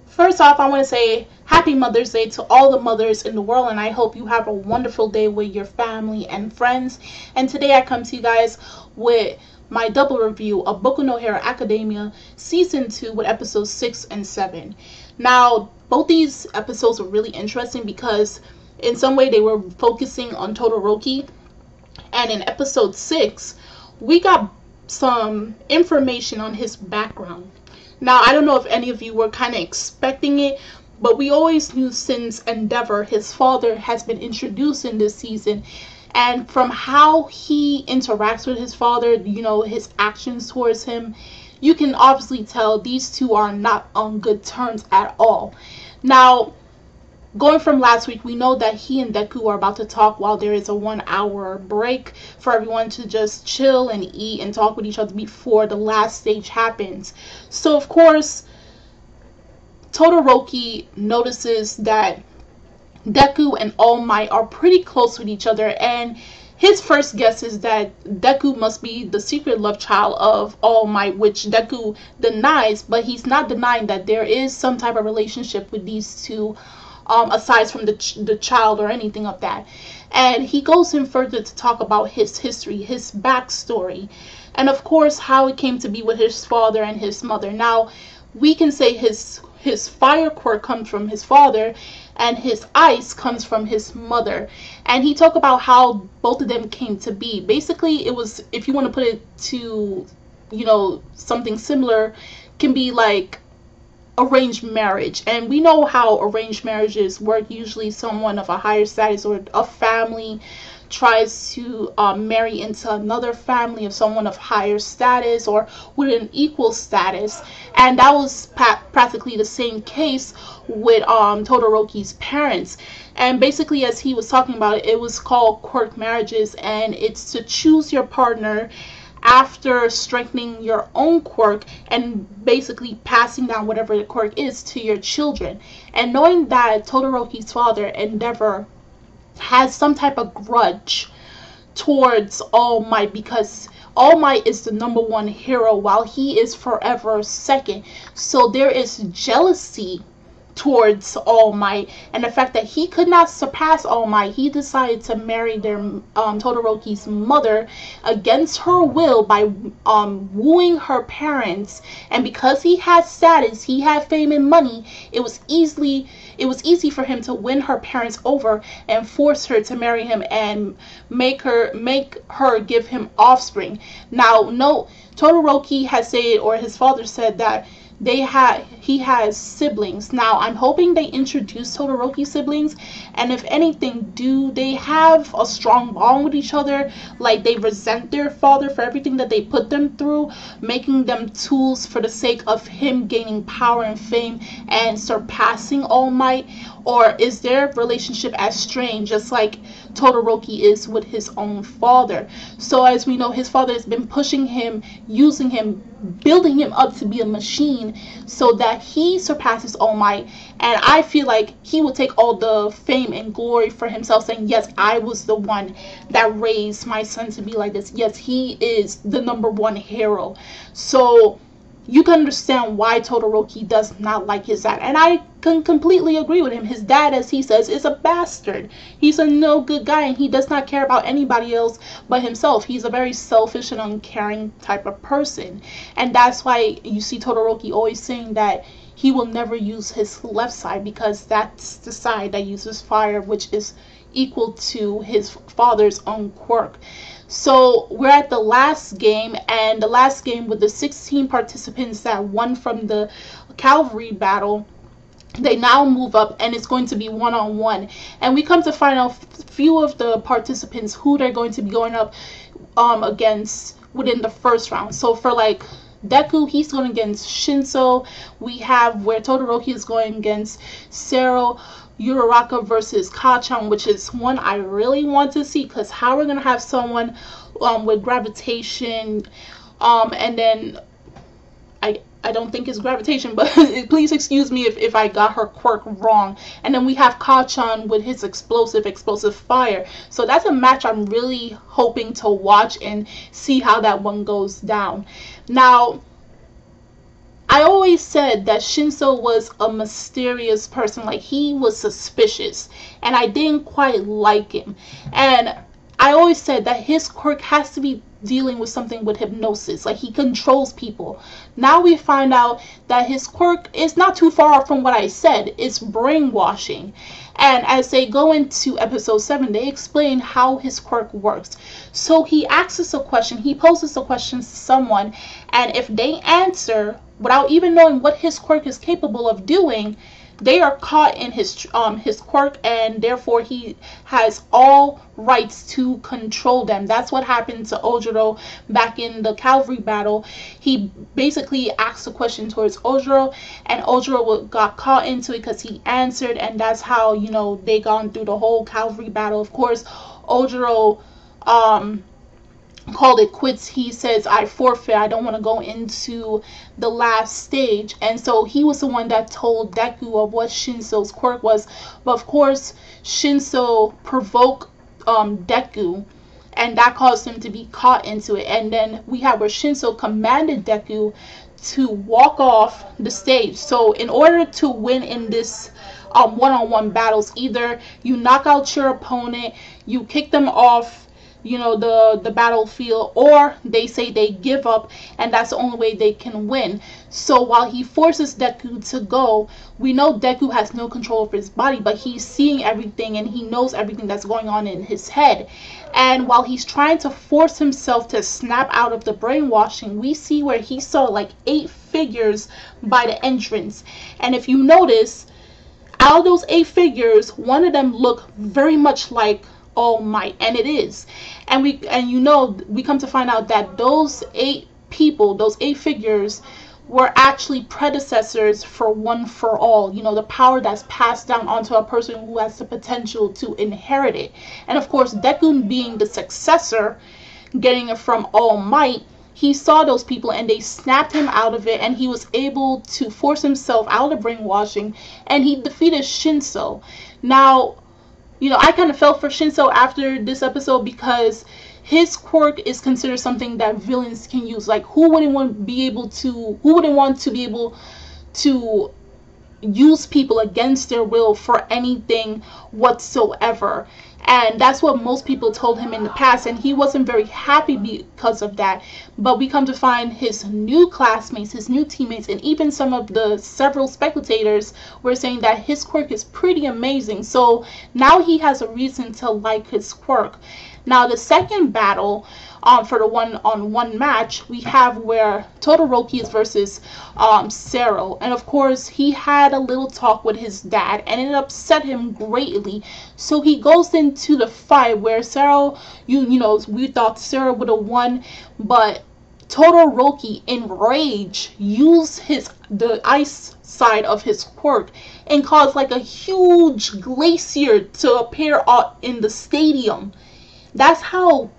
First off, I want to say happy Mother's Day to all the mothers in the world, and I hope you have a wonderful day with your family and friends. And today I come to you guys with my double review of Boku no Hero Academia Season 2 with episodes 6 and 7. Now, both these episodes were really interesting because in some way they were focusing on Todoroki, and in episode 6, we got some information on his background. Now, I don't know if any of you were kind of expecting it, but we always knew since Endeavor, his father has been introduced in this season. And from how he interacts with his father, you know, his actions towards him, you can obviously tell these two are not on good terms at all. Now, going from last week, we know that he and Deku are about to talk while there is a 1-hour break for everyone to just chill and eat and talk with each other before the last stage happens. So, of course, Todoroki notices that Deku and All Might are pretty close with each other, and his first guess is that Deku must be the secret love child of All Might, which Deku denies, but he's not denying that there is some type of relationship with these two, aside from the child or anything of that. And he goes in further to talk about his history, his backstory, and of course how it came to be with his father and his mother. Now, we can say his fire quirk comes from his father and his ice comes from his mother, and he talked about how both of them came to be. Basically, it was, if you want to put it to, you know, something similar, can be like arranged marriage. And we know how arranged marriages work. Usually someone of a higher status or a family tries to marry into another family of someone of higher status or with an equal status, and that was practically the same case with Todoroki's parents. And basically, as he was talking about it, it was called quirk marriages, and it's to choose your partner after strengthening your own quirk and basically passing down whatever the quirk is to your children. And knowing that Todoroki's father, Endeavor, has some type of grudge towards All Might because All Might is the #1 hero while he is forever second. So there is jealousy towards All Might, and the fact that he could not surpass All Might, he decided to marry their Todoroki's mother against her will by wooing her parents. And because he had status, he had fame and money, it was easy for him to win her parents over and force her to marry him and make her give him offspring. Now, no, Todoroki has said, or his father said, that he has siblings. Now, I'm hoping they introduce Todoroki's siblings, and if anything, do they have a strong bond with each other? Like, they resent their father for everything that they put them through, making them tools for the sake of him gaining power and fame and surpassing All Might? Or is their relationship as strained, just like Todoroki is with his own father? So as we know, his father has been pushing him, using him, building him up to be a machine so that he surpasses All Might. And I feel like he will take all the fame and glory for himself, saying, yes, I was the one that raised my son to be like this. Yes, he is the #1 hero. So you can understand why Todoroki does not like his dad. And I can completely agree with him. His dad, as he says, is a bastard. He's a no good guy, and he does not care about anybody else but himself. He's a very selfish and uncaring type of person. And that's why you see Todoroki always saying that he will never use his left side, because that's the side that uses fire, which is equal to his father's own quirk. So we're at the last game, and the last game with the 16 participants that won from the cavalry battle, they now move up, and it's going to be one-on-one. And we come to find out few of the participants who they're going to be going up against within the first round. So for like Deku, he's going against Shinso. We have where Todoroki is going against Sero Uraraka versus Kachan, which is one I really want to see, because how we're going to have someone with gravitation, and then I don't think it's gravitation, but please excuse me if I got her quirk wrong. And then we have Kachan with his explosive fire. So that's a match I'm really hoping to watch and see how that one goes down. Now, I always said that Shinso was a mysterious person, like he was suspicious, and I didn't quite like him. And I always said that his quirk has to be dealing with something with hypnosis, like he controls people. Now we find out that his quirk is not too far from what I said. It's brainwashing. And as they go into episode 7, they explain how his quirk works. So he asks us a question, he poses a question to someone, and if they answer without even knowing what his quirk is capable of doing, they are caught in his quirk, and therefore he has all rights to control them. That's what happened to Ojiro back in the cavalry battle. He basically asked a question towards Ojiro, and Ojiro got caught into it because he answered, and that's how, you know, they gone through the whole cavalry battle. Of course, Ojiro called it quits. He says, I forfeit, I don't want to go into the last stage. And so he was the one that told Deku of what Shinso's quirk was. But of course, Shinso provoked Deku, and that caused him to be caught into it. And then we have where Shinso commanded Deku to walk off the stage. So in order to win in this one-on-one battles, either you knock out your opponent, you kick them off, you know, the battlefield, or they say they give up, and that's the only way they can win. So while he forces Deku to go, we know Deku has no control over his body, but he's seeing everything and he knows everything that's going on in his head. And while he's trying to force himself to snap out of the brainwashing, we see where he saw like 8 figures by the entrance. And if you notice, out of those 8 figures, one of them looked very much like All Might, and it is. And we come to find out that those 8 people, those 8 figures, were actually predecessors for One for All, you know, the power that's passed down onto a person who has the potential to inherit it. And of course, Deku being the successor, getting it from All Might, he saw those people and they snapped him out of it, and he was able to force himself out of brainwashing, and he defeated Shinso. Now, you know, I kind of felt for Shinso after this episode, because his quirk is considered something that villains can use. Like, who wouldn't want to be able to use people against their will for anything whatsoever? And that's what most people told him in the past, and he wasn't very happy because of that. But we come to find his new classmates, his new teammates, and even some of the several spectators were saying that his quirk is pretty amazing. So now he has a reason to like his quirk. Now the second battle for the one-on-one match, we have where Todoroki is versus Sero, and of course he had a little talk with his dad, and it upset him greatly. So he goes into the fight where Sero, you know, we thought Sero would have won, but Todoroki, in rage, used the ice side of his quirk and caused like a huge glacier to appear out in the stadium. That's how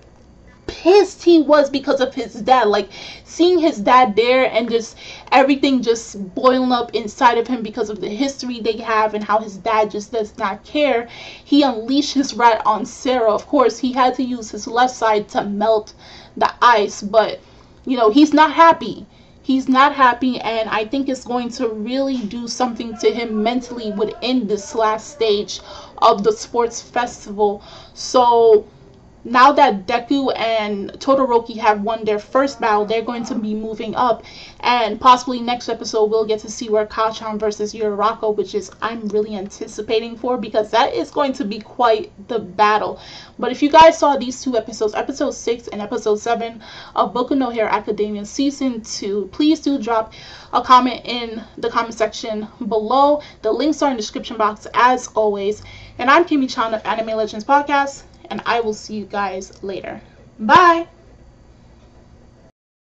pissed he was because of his dad. Like, seeing his dad there and just everything just boiling up inside of him because of the history they have and how his dad just does not care, he unleashed his wrath on Sarah. Of course, he had to use his left side to melt the ice, but you know, he's not happy. He's not happy, and I think it's going to really do something to him mentally within this last stage of the sports festival. So now that Deku and Todoroki have won their first battle, they're going to be moving up, and possibly next episode we'll get to see where Kacchan versus Yurarako, which is I'm really anticipating for, because that is going to be quite the battle. But if you guys saw these 2 episodes, episode 6 and episode 7 of Boku no Hero Academia season 2, please do drop a comment in the comment section below. The links are in the description box as always. And I'm Kimmy Chan of Anime Legends Podcast, and I will see you guys later. Bye!